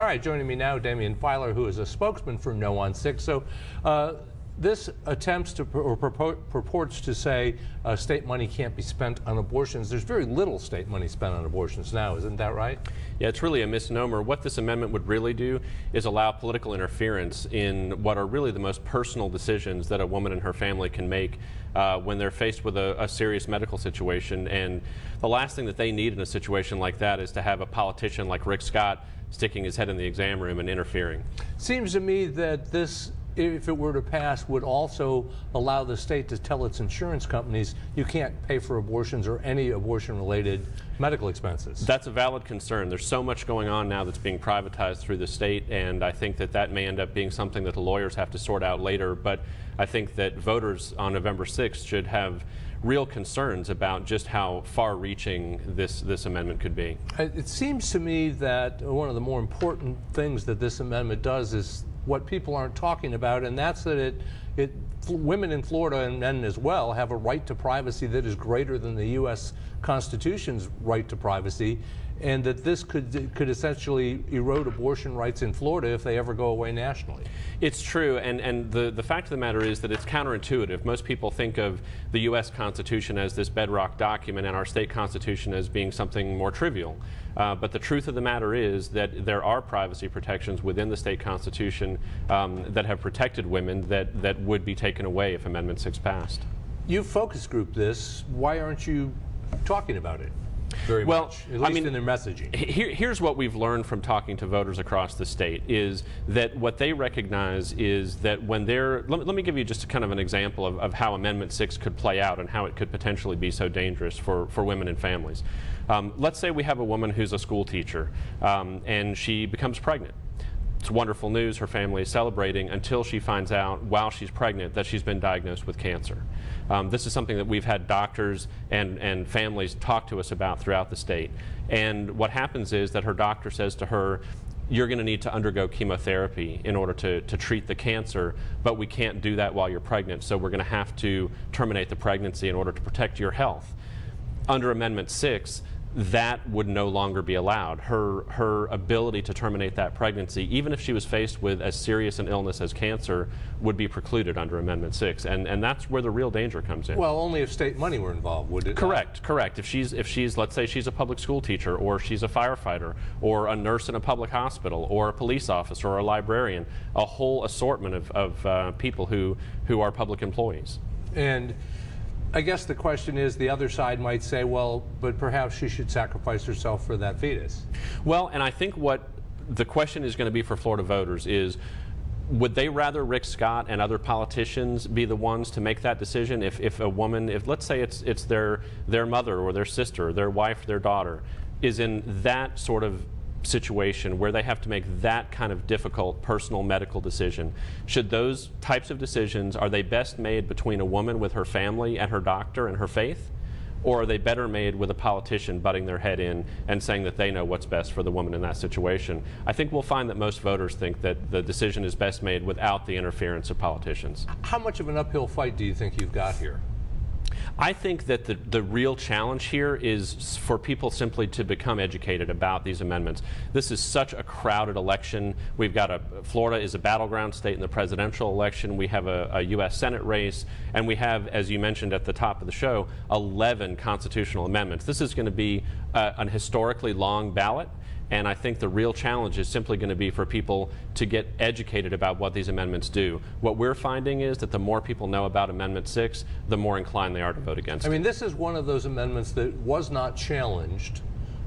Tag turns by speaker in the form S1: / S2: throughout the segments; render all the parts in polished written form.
S1: All right, joining me now, Damien Filer, who is a spokesman for No on 6. So this attempts to, or purports to say state money can't be spent on abortions. There's very little state money spent on abortions now, isn't that right?
S2: Yeah, it's really a misnomer. What this amendment would really do is allow political interference in what are really the most personal decisions that a woman and her family can make when they're faced with a serious medical situation. And the last thing that they need in a situation like that is to have a politician like Rick Scott sticking his head in the exam room and interfering.
S1: Seems to me that this, if it were to pass, would also allow the state to tell its insurance companies you can't pay for abortions or any abortion-related medical expenses.
S2: That's a valid concern. There's so much going on now that's being privatized through the state, and I think that that may end up being something that the lawyers have to sort out later. But I think that voters on November 6th should have real concerns about just how far-reaching this amendment could be.
S1: It seems to me that one of the more important things that this amendment does is what people aren't talking about, and that's that women in Florida and men as well have a right to privacy that is greater than the U.S. Constitution's right to privacy, and that this could essentially erode abortion rights in Florida if they ever go away nationally.
S2: It's true, and the fact of the matter is that it's counterintuitive. Most people think of the U.S. Constitution as this bedrock document and our state constitution as being something more trivial. But the truth of the matter is that there are privacy protections within the state constitution that have protected women that would be taken away if Amendment 6 passed.
S1: You focus group this. Why aren't you talking about it very much, at least in their messaging?
S2: Here's what we've learned from talking to voters across the state is that what they recognize is that when they're, let me give you just kind of an example of how Amendment 6 could play out and how it could potentially be so dangerous for women and families. Let's say we have a woman who's a school teacher and she becomes pregnant. It's wonderful news. Her family is celebrating until she finds out while she's pregnant that she's been diagnosed with cancer. This is something that we've had doctors and families talk to us about throughout the state. And what happens is that her doctor says to her, you're going to need to undergo chemotherapy in order to treat the cancer, but we can't do that while you're pregnant, so we're going to have to terminate the pregnancy in order to protect your health. Under Amendment 6, that would no longer be allowed. Her ability to terminate that pregnancy, even if she was faced with as serious an illness as cancer, would be precluded under Amendment 6, and that's where the real danger comes in.
S1: Well, only if state money were involved, would it?
S2: Correct. If she's, let's say she's a public school teacher, or she's a firefighter, or a nurse in a public hospital, or a police officer, or a librarian, a whole assortment of people who are public employees.
S1: And I guess the question is, the other side might say, well, but perhaps she should sacrifice herself for that fetus.
S2: Well, and I think what the question is going to be for Florida voters is, would they rather Rick Scott and other politicians be the ones to make that decision? If a woman, let's say it's their mother or their sister, their wife, their daughter, is in that sort of situation where they have to make that kind of difficult personal medical decision. Should those types of decisions, are they best made between a woman with her family and her doctor and her faith? Or are they better made with a politician butting their head in and saying that they know what's best for the woman in that situation? I think we'll find that most voters think that the decision is best made without the interference of politicians.
S1: How much of an uphill fight do you think you've got here?
S2: I think that the real challenge here is for people simply to become educated about these amendments. This is such a crowded election. We've got Florida is a battleground state in the presidential election. We have a U.S. Senate race, and we have, as you mentioned at the top of the show, 11 constitutional amendments. This is going to be an historically long ballot. And I think the real challenge is simply going to be for people to get educated about what these amendments do. What we're finding is that the more people know about Amendment 6, the more inclined they are to vote against it.
S1: I mean, this is one of those amendments that was not challenged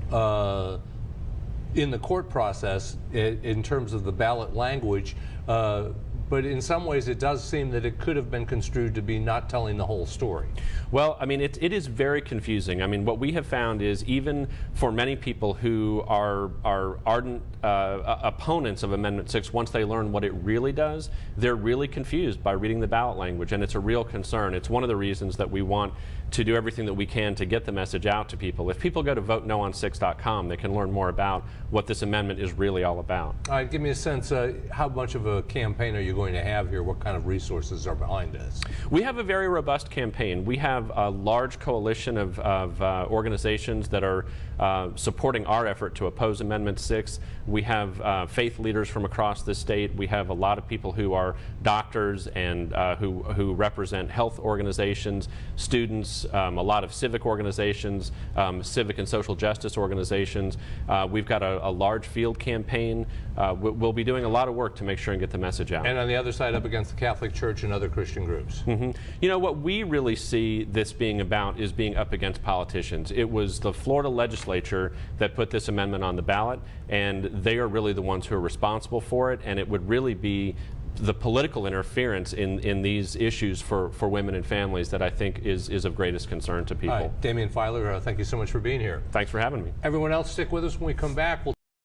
S1: in the court process in terms of the ballot language. But in some ways it does seem that it could have been construed to be not telling the whole story.
S2: Well, I mean, it is very confusing. I mean, what we have found is even for many people who are ardent opponents of Amendment 6, once they learn what it really does, they're really confused by reading the ballot language, and it's a real concern. It's one of the reasons that we want to do everything that we can to get the message out to people. If people go to votenoon6.com, they can learn more about what this amendment is really all about.
S1: All right, give me a sense, how much of a campaign are you going to have here? What kind of resources are behind this?
S2: We have a very robust campaign. We have a large coalition of organizations that are supporting our effort to oppose Amendment 6. We have faith leaders from across the state. We have a lot of people who are doctors and who represent health organizations, students, a lot of civic organizations, civic and social justice organizations. We've got a large field campaign. We'll be doing a lot of work to make sure and get the message out.
S1: And on the other side, up against the Catholic Church and other Christian groups.
S2: Mm-hmm. You know, what we really see this being about is being up against politicians. It was the Florida legislature that put this amendment on the ballot, and they are really the ones who are responsible for it, and it would really be the political interference in these issues for women and families that I think is of greatest concern to people.
S1: All right. Damien Filer, thank you so much for being here.
S2: Thanks for having me.
S1: Everyone else, stick with us when we come back. We'll